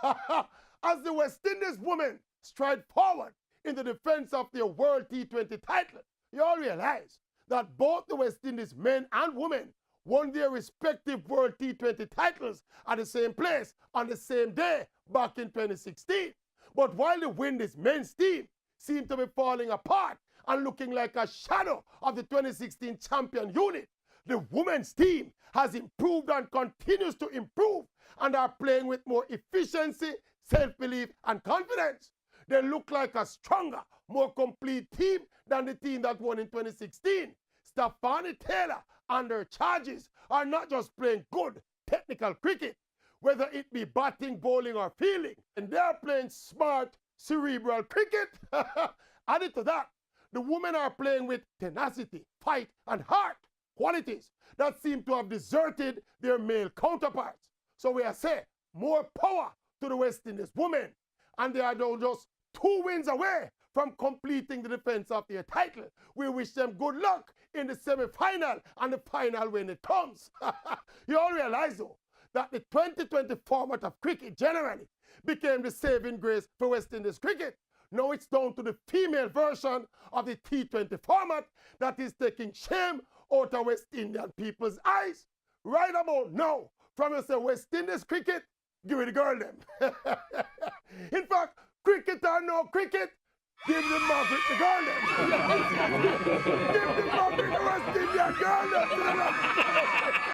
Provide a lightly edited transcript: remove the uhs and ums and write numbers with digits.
As the West Indies women stride forward in the defense of their World T20 title, you all realize that both the West Indies men and women won their respective World T20 titles at the same place on the same day back in 2016. But while the Windies men's team seemed to be falling apart and looking like a shadow of the 2016 champion unit, the women's team has improved and continues to improve and are playing with more efficiency, self-belief, and confidence. They look like a stronger, more complete team than the team that won in 2016. Stefani Taylor and their charges are not just playing good technical cricket, whether it be batting, bowling, or fielding, and they are playing smart, cerebral cricket. Added to that, the women are playing with tenacity, fight, and heart, qualities that seem to have deserted their male counterparts. So we are saying more power to the West Indies women, and they are now just 2 wins away from completing the defense of their title. We wish them good luck in the semi-final and the final when it comes. You all realize though that the 2020 format of cricket generally became the saving grace for West Indies cricket. Now it's down to the female version of the T20 format that is taking shame out of West Indian people's eyes. Right about now, from us West Indies cricket, give it the girl them. In fact, cricket or no cricket, give the Margaret the girl them. Give the Margaret the West Indian girl them.